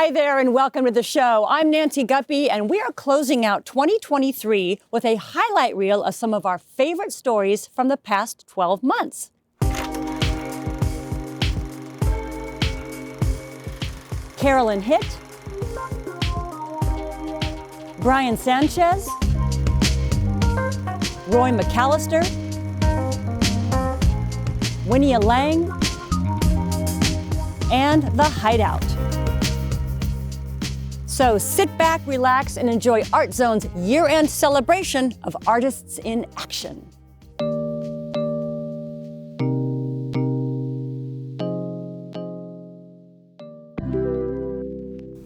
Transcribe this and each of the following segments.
Hi there and welcome to the show. I'm Nancy Guppy and we are closing out 2023 with a highlight reel of some of our favorite stories from the past 12 months. Carolyn Hitt, Brian Sanchez, Roy McAlister, Wynia Lang, and the Hideout. So sit back, relax, and enjoy Art Zone's year-end celebration of artists in action.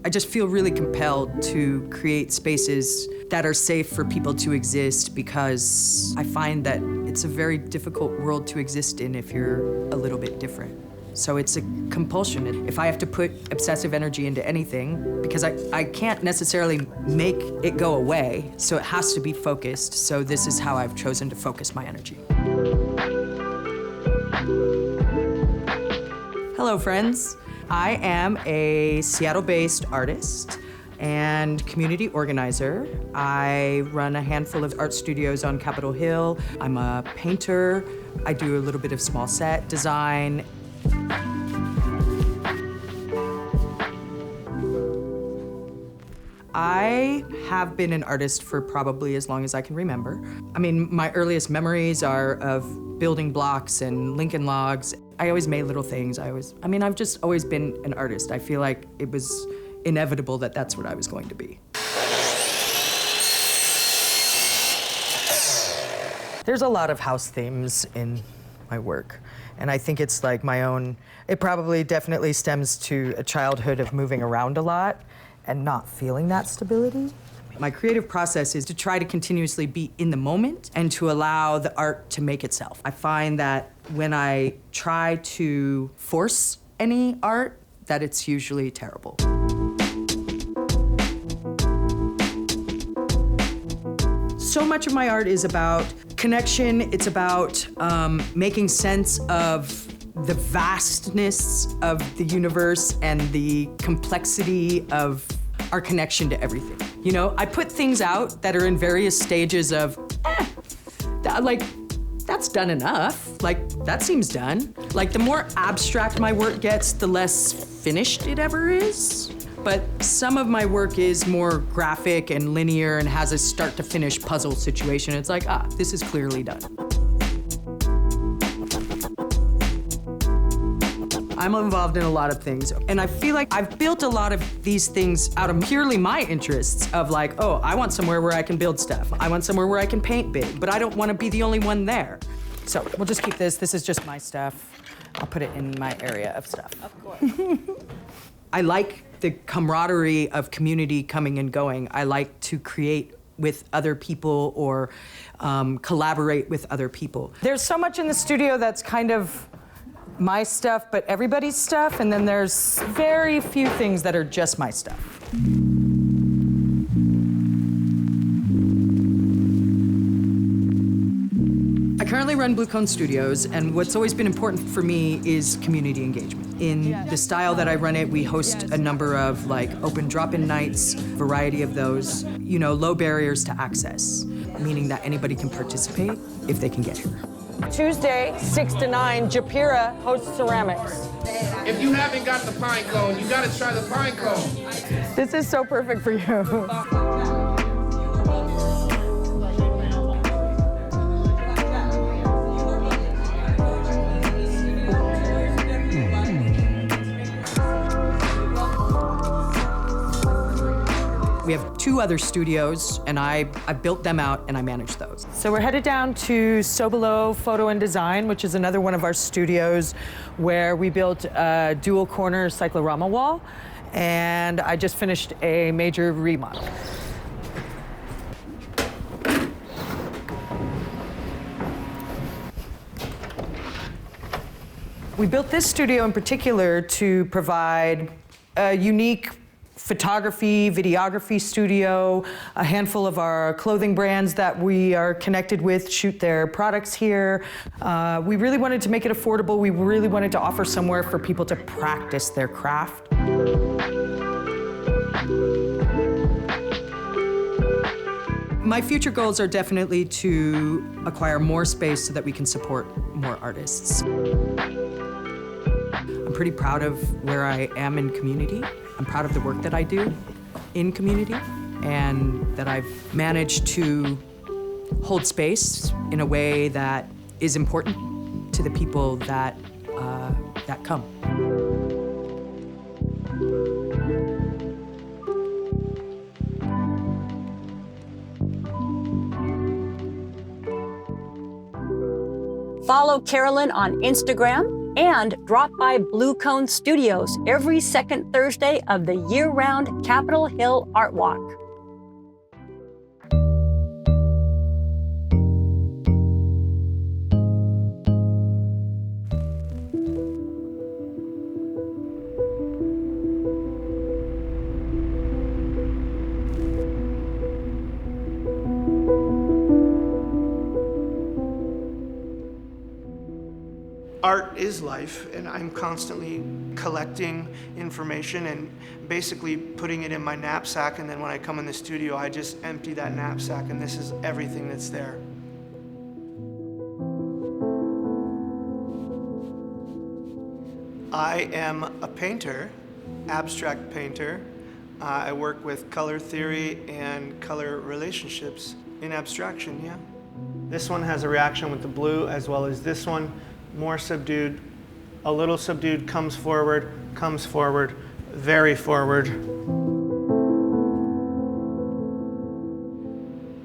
I just feel really compelled to create spaces that are safe for people to exist because I find that it's a very difficult world to exist in if you're a little bit different. So it's a compulsion. If I have to put obsessive energy into anything, because I can't necessarily make it go away, so it has to be focused. So this is how I've chosen to focus my energy. Hello, friends. I am a Seattle-based artist and community organizer. I run a handful of art studios on Capitol Hill. I'm a painter. I do a little bit of small set design. I have been an artist for probably as long as I can remember. I mean, my earliest memories are of building blocks and Lincoln logs. I always made little things. I've just always been an artist. I feel like it was inevitable that that's what I was going to be. There's a lot of house themes in my work. And I think it's like my own, it probably definitely stems to a childhood of moving around a lot and not feeling that stability. My creative process is to try to continuously be in the moment and to allow the art to make itself. I find that when I try to force any art, that it's usually terrible. So much of my art is about connection. It's about making sense of the vastness of the universe and the complexity of our connection to everything. You know, I put things out that are in various stages of, that's done enough. Like, that seems done. Like, the more abstract my work gets, the less finished it ever is. But some of my work is more graphic and linear and has a start to finish puzzle situation. It's like, this is clearly done. I'm involved in a lot of things, and I feel like I've built a lot of these things out of purely my interests of like, oh, I want somewhere where I can build stuff. I want somewhere where I can paint big, but I don't want to be the only one there. So we'll just keep this. This is just my stuff. I'll put it in my area of stuff. Of course. I like the camaraderie of community coming and going. I like to create with other people or collaborate with other people. There's so much in the studio that's kind of my stuff, but everybody's stuff, and then there's very few things that are just my stuff. I currently run Blue Cone Studios, and what's always been important for me is community engagement. In the style that I run it, we host a number of open drop-in nights, variety of those, low barriers to access, meaning that anybody can participate if they can get here. Tuesday, 6 to 9, Japira hosts ceramics. If you haven't got the pine cone, you gotta try the pine cone. This is so perfect for you. We have 2 other studios, and I built them out and I manage those. So we're headed down to Sobolo Photo and Design, which is another one of our studios where we built a dual corner cyclorama wall, and I just finished a major remodel. We built this studio in particular to provide a unique photography, videography studio. A handful of our clothing brands that we are connected with shoot their products here. We really wanted to make it affordable. We really wanted to offer somewhere for people to practice their craft. My future goals are definitely to acquire more space so that we can support more artists. I'm pretty proud of where I am in community. I'm proud of the work that I do in community, and that I've managed to hold space in a way that is important to the people that come. Follow Carolyn on Instagram and drop by Blue Cone Studios every second Thursday of the year-round Capitol Hill Art Walk. Art is life, and I'm constantly collecting information and basically putting it in my knapsack, and then when I come in the studio, I just empty that knapsack, and this is everything that's there. I am a painter, abstract painter. I work with color theory and color relationships in abstraction, yeah. This one has a reaction with the blue, as well as this one. More subdued, a little subdued, comes forward, very forward.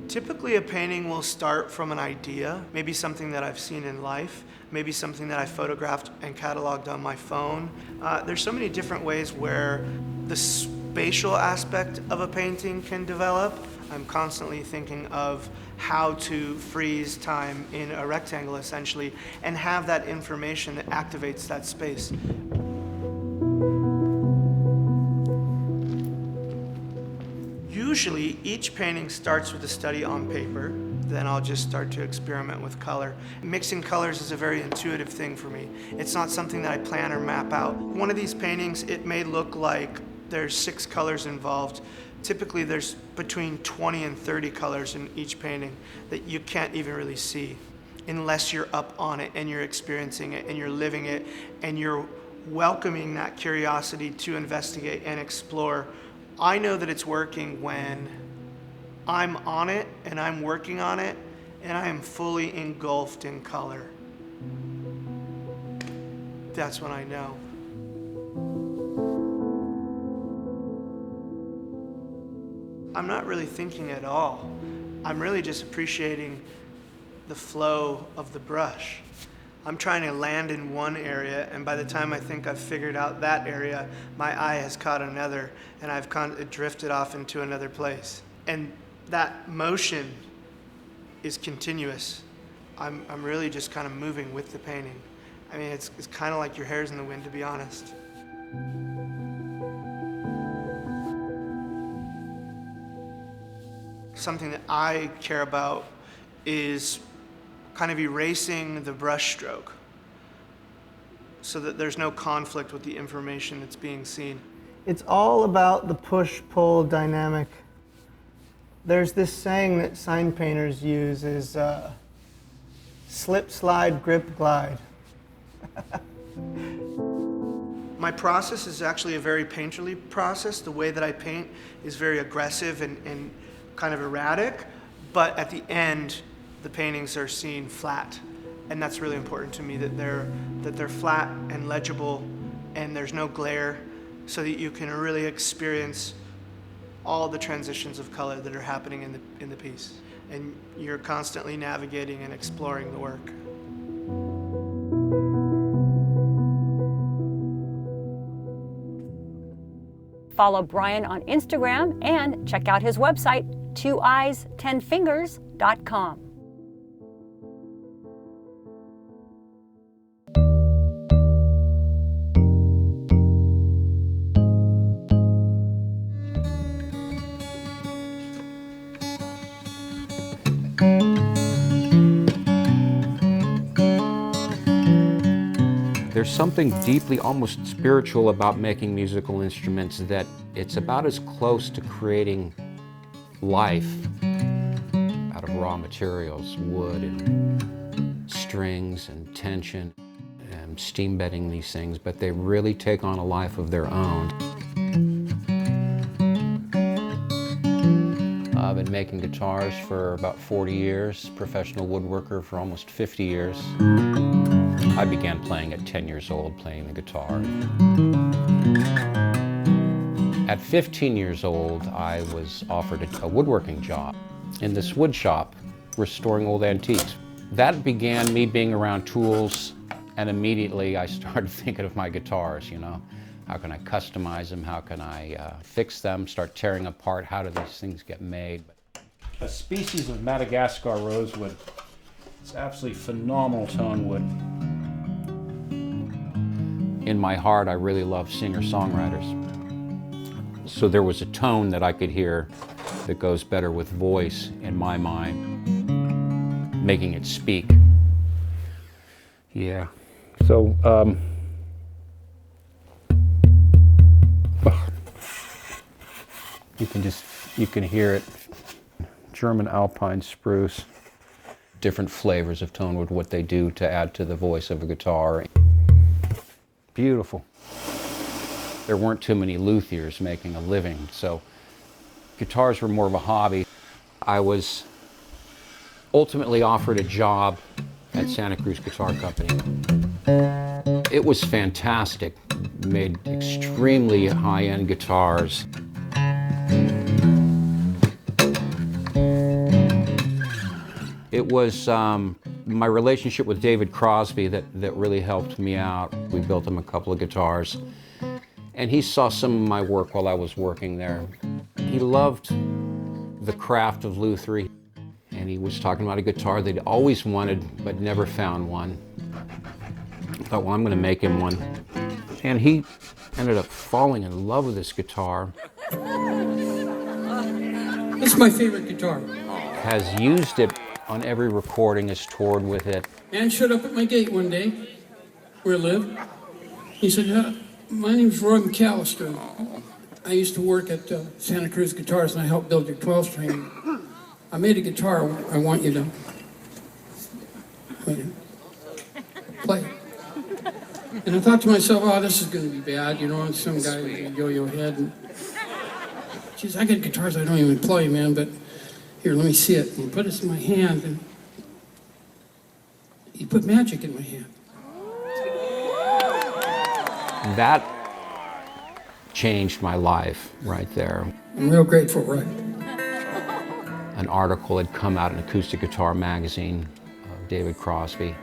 Typically a painting will start from an idea, maybe something that I've seen in life, maybe something that I photographed and cataloged on my phone. There's so many different ways where the spatial aspect of a painting can develop. I'm constantly thinking of how to freeze time in a rectangle, essentially, and have that information that activates that space. Usually, each painting starts with a study on paper. Then I'll just start to experiment with color. Mixing colors is a very intuitive thing for me. It's not something that I plan or map out. One of these paintings, it may look like there's 6 colors involved. Typically there's between 20 and 30 colors in each painting that you can't even really see unless you're up on it and you're experiencing it and you're living it and you're welcoming that curiosity to investigate and explore. I know that it's working when I'm on it and I'm working on it and I am fully engulfed in color. That's when I know. I'm not really thinking at all. I'm really just appreciating the flow of the brush. I'm trying to land in one area, and by the time I think I've figured out that area, my eye has caught another, and I've drifted off into another place. And that motion is continuous. I'm really just kind of moving with the painting. I mean, it's kind of like your hair's in the wind, to be honest. Something that I care about is kind of erasing the brush stroke so that there's no conflict with the information that's being seen. It's all about the push-pull dynamic. There's this saying that sign painters use is slip, slide, grip, glide. My process is actually a very painterly process. The way that I paint is very aggressive and kind of erratic, but at the end, the paintings are seen flat, and that's really important to me, that they're flat and legible, and there's no glare, so that you can really experience all the transitions of color that are happening in the piece, and you're constantly navigating and exploring the work. Follow Brian on Instagram and check out his website, 2eyes10fingers.com. There's something deeply, almost spiritual about making musical instruments, that it's about as close to creating life of raw materials, wood and strings and tension, and steam bedding these things, but they really take on a life of their own. I've been making guitars for about 40 years, professional woodworker for almost 50 years. I began playing at 10 years old, playing the guitar. At 15 years old, I was offered a woodworking job in this wood shop, restoring old antiques. That began me being around tools, and immediately I started thinking of my guitars, you know. How can I customize them? How can I fix them? Start tearing apart? How do these things get made? A species of Madagascar rosewood. It's absolutely phenomenal tone wood. In my heart, I really love singer-songwriters. So there was a tone that I could hear that goes better with voice in my mind, making it speak. Yeah. So, you can hear it. German alpine spruce. Different flavors of tone wood, what they do to add to the voice of a guitar. Beautiful. There weren't too many luthiers making a living, so guitars were more of a hobby. I was ultimately offered a job at Santa Cruz Guitar Company. It was fantastic. Made extremely high-end guitars. It was my relationship with David Crosby that really helped me out. We built him a couple of guitars, and he saw some of my work while I was working there. He loved the craft of lutherie, and he was talking about a guitar that he always wanted but never found one. I thought, well, I'm going to make him one. And he ended up falling in love with this guitar. It's my favorite guitar. Has used it on every recording, has toured with it. Man showed up at my gate one day, where I live. He said, my name's Roy McAlister. I used to work at Santa Cruz Guitars, and I helped build your 12-string. I made a guitar I want you to play. And I thought to myself, oh, this is going to be bad, you know, and some guy with a yo-yo head. And she said, I got guitars I don't even play, man, but here, let me see it. And he put it in my hand, and he put magic in my hand. That changed my life right there. I'm real grateful, right? An article had come out in Acoustic Guitar magazine of David Crosby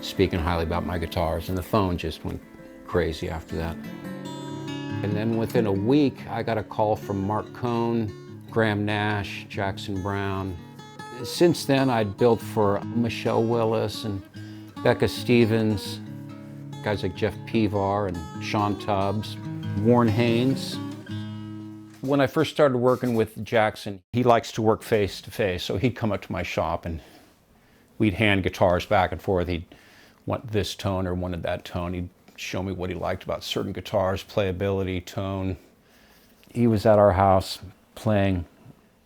speaking highly about my guitars, and the phone just went crazy after that. And then within a week, I got a call from Mark Cohn, Graham Nash, Jackson Brown. Since then, I'd built for Michelle Willis and Becca Stevens, guys like Jeff Pevar and Sean Tubbs, Warren Haynes. When I first started working with Jackson, he likes to work face to face, so he'd come up to my shop and we'd hand guitars back and forth. He'd want this tone or wanted that tone. He'd show me what he liked about certain guitars, playability, tone. He was at our house playing.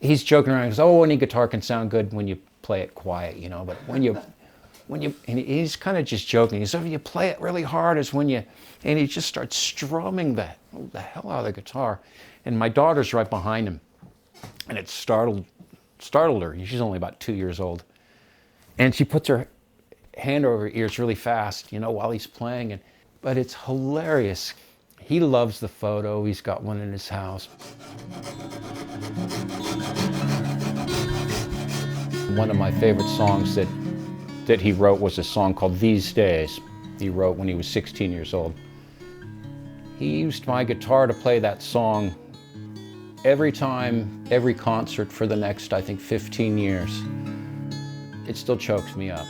He's joking around, he goes, oh, any guitar can sound good when you play it quiet, you know, but when you, and he's kind of just joking. He said, if you play it really hard is when you, and he just starts strumming the hell out of the guitar. And my daughter's right behind him, and it startled her. She's only about 2 years old. And she puts her hand over her ears really fast, you know, while he's playing. But it's hilarious. He loves the photo. He's got one in his house. One of my favorite songs that he wrote was a song called These Days. He wrote when he was 16 years old. He used my guitar to play that song every time, every concert for the next, I think, 15 years. It still chokes me up.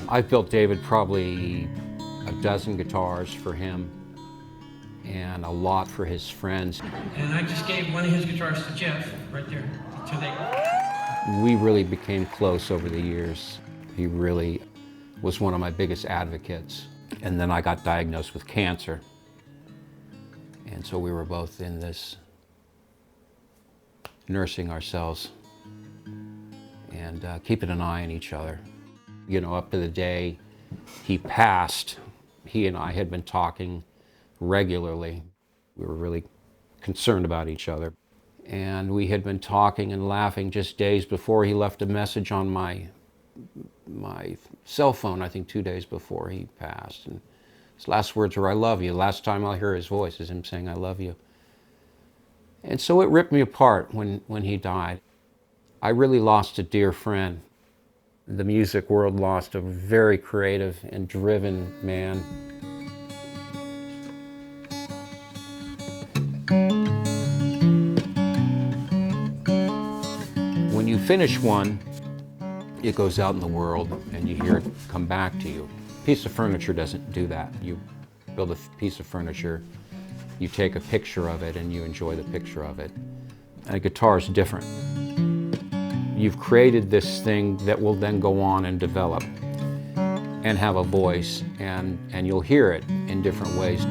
I've built David probably a dozen guitars for him and a lot for his friends. And I just gave one of his guitars to Jeff, right there. We really became close over the years. He really was one of my biggest advocates. And then I got diagnosed with cancer. And so we were both in this nursing ourselves and keeping an eye on each other. You know, up to the day he passed, he and I had been talking regularly. We were really concerned about each other. And we had been talking and laughing just days before. He left a message on my cell phone, I think 2 days before he passed. And his last words were, "I love you." Last time I'll hear his voice is him saying, "I love you." And so it ripped me apart when he died. I really lost a dear friend. The music world lost a very creative and driven man. When you finish one, it goes out in the world and you hear it come back to you. A piece of furniture doesn't do that. You build a piece of furniture, you take a picture of it and you enjoy the picture of it. And a guitar is different. You've created this thing that will then go on and develop and have a voice, and you'll hear it in different ways.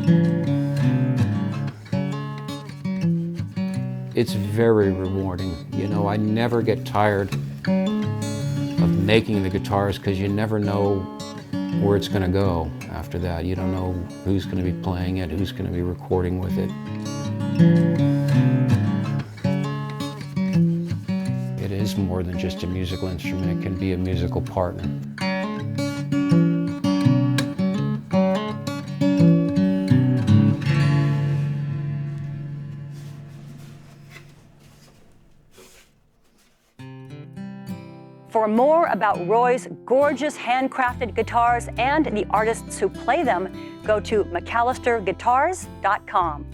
It's very rewarding. You know, I never get tired of making the guitars because you never know where it's going to go after that. You don't know who's going to be playing it, who's going to be recording with it. It is more than just a musical instrument. It can be a musical partner. For more about Roy's gorgeous handcrafted guitars and the artists who play them, go to McAlisterGuitars.com.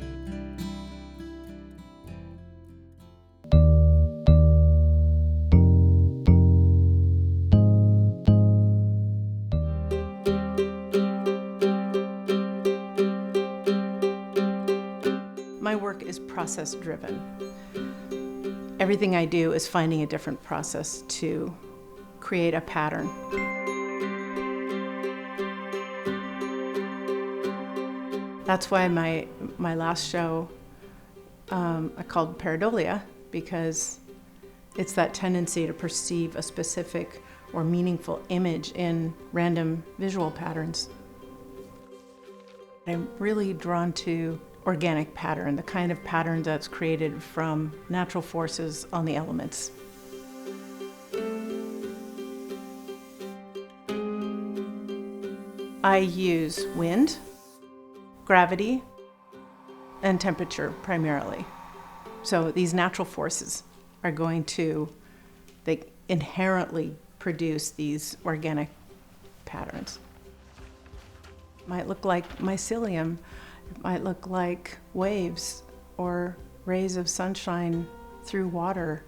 My work is process-driven. Everything I do is finding a different process to create a pattern. That's why my last show I called Pareidolia, because it's that tendency to perceive a specific or meaningful image in random visual patterns. I'm really drawn to organic pattern, the kind of pattern that's created from natural forces on the elements. I use wind, gravity, and temperature primarily. So these natural forces are going to, they inherently produce these organic patterns. It might look like mycelium, it might look like waves or rays of sunshine through water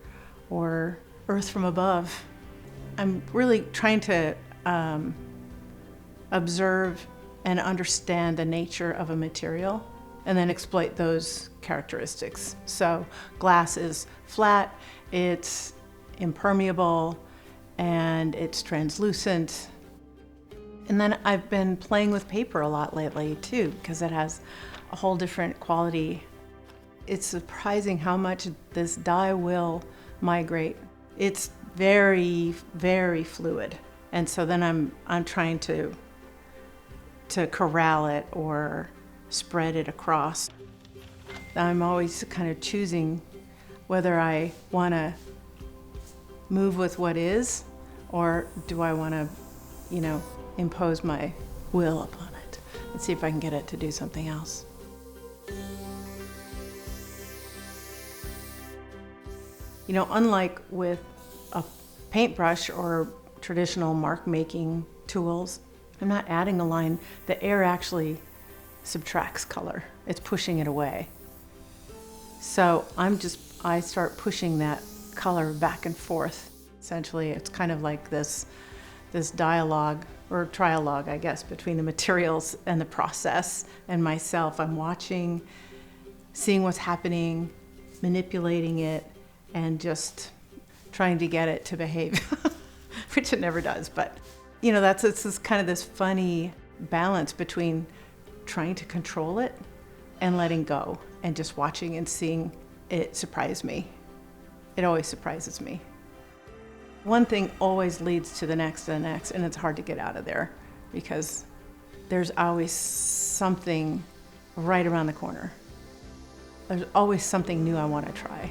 or earth from above. I'm really trying to observe and understand the nature of a material and then exploit those characteristics. So glass is flat, it's impermeable, and it's translucent. And then I've been playing with paper a lot lately too, because it has a whole different quality. It's surprising how much this dye will migrate. It's very, very fluid. And so then I'm trying to corral it or spread it across. I'm always kind of choosing whether I want to move with what is, or do I want to, impose my will upon it and see if I can get it to do something else. Unlike with a paintbrush or traditional mark making tools, I'm not adding a line. The air actually subtracts color. It's pushing it away. So I start pushing that color back and forth. Essentially, it's kind of like this dialogue or trialogue, I guess, between the materials and the process and myself. I'm watching, seeing what's happening, manipulating it, and just trying to get it to behave, which it never does. But, it's kind of this funny balance between trying to control it and letting go and just watching and seeing it surprise me. it always surprises me. One thing always leads to the next and the next, and it's hard to get out of there because there's always something right around the corner. There's always something new I want to try.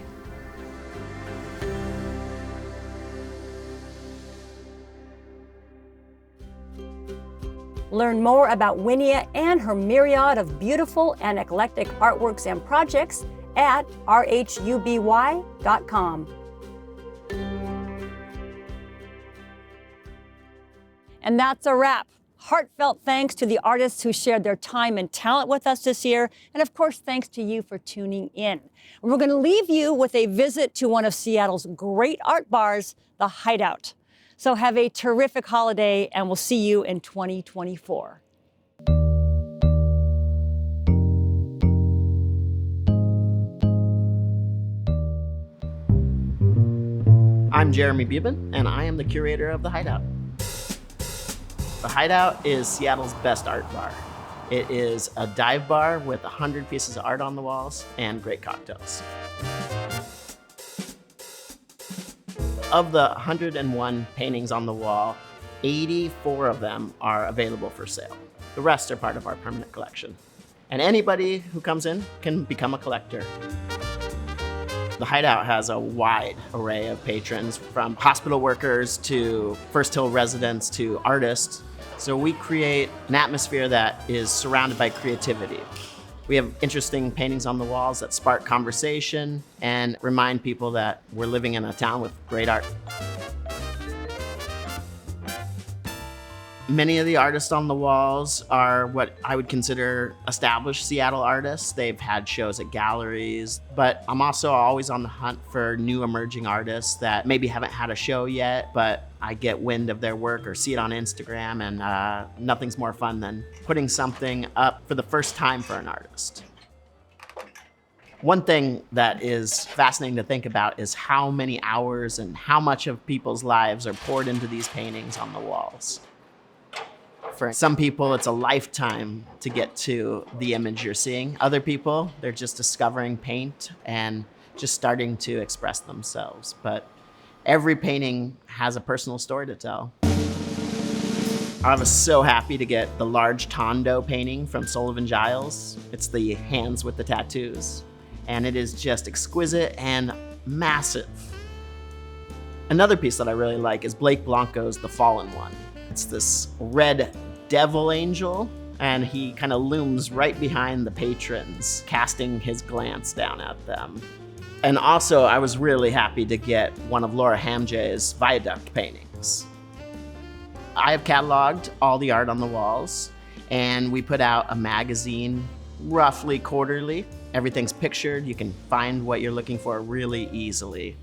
Learn more about Wynia and her myriad of beautiful and eclectic artworks and projects at rhuby.com. And that's a wrap. Heartfelt thanks to the artists who shared their time and talent with us this year. And of course, thanks to you for tuning in. We're going to leave you with a visit to one of Seattle's great art bars, the Hideout. So have a terrific holiday, and we'll see you in 2024. I'm Jeremy Buben, and I am the curator of the Hideout. The Hideout is Seattle's best art bar. It is a dive bar with 100 pieces of art on the walls and great cocktails. Of the 101 paintings on the wall, 84 of them are available for sale. The rest are part of our permanent collection. And anybody who comes in can become a collector. The Hideout has a wide array of patrons, from hospital workers to First Hill residents to artists. So we create an atmosphere that is surrounded by creativity. We have interesting paintings on the walls that spark conversation and remind people that we're living in a town with great art. Many of the artists on the walls are what I would consider established Seattle artists. They've had shows at galleries, but I'm also always on the hunt for new emerging artists that maybe haven't had a show yet, but I get wind of their work or see it on Instagram, and nothing's more fun than putting something up for the first time for an artist. One thing that is fascinating to think about is how many hours and how much of people's lives are poured into these paintings on the walls. For some people, it's a lifetime to get to the image you're seeing. Other people, they're just discovering paint and just starting to express themselves. But every painting has a personal story to tell. I was so happy to get the large Tondo painting from Sullivan Giles. It's the hands with the tattoos. And it is just exquisite and massive. Another piece that I really like is Blake Blanco's The Fallen One. It's this red devil angel, and he kind of looms right behind the patrons, casting his glance down at them. And also, I was really happy to get one of Laura Hamjay's Viaduct paintings. I have cataloged all the art on the walls, and we put out a magazine roughly quarterly. Everything's pictured. You can find what you're looking for really easily.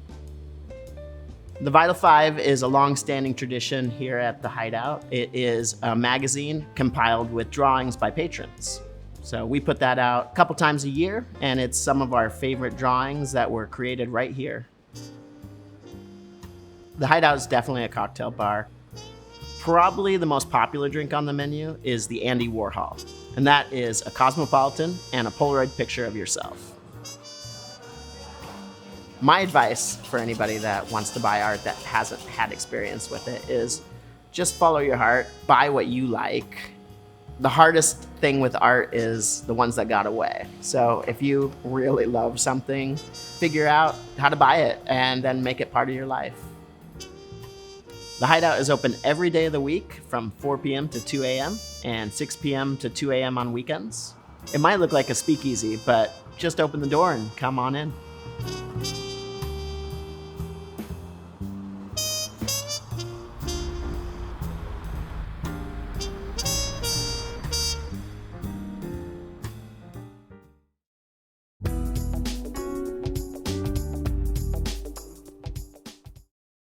The Vital Five is a long-standing tradition here at the Hideout. It is a magazine compiled with drawings by patrons. So we put that out a couple times a year, and it's some of our favorite drawings that were created right here. The Hideout is definitely a cocktail bar. Probably the most popular drink on the menu is the Andy Warhol, and that is a cosmopolitan and a Polaroid picture of yourself. My advice for anybody that wants to buy art that hasn't had experience with it is just follow your heart, buy what you like. The hardest thing with art is the ones that got away. So if you really love something, figure out how to buy it and then make it part of your life. The Hideout is open every day of the week from 4 p.m. to 2 a.m. and 6 p.m. to 2 a.m. on weekends. It might look like a speakeasy, but just open the door and come on in.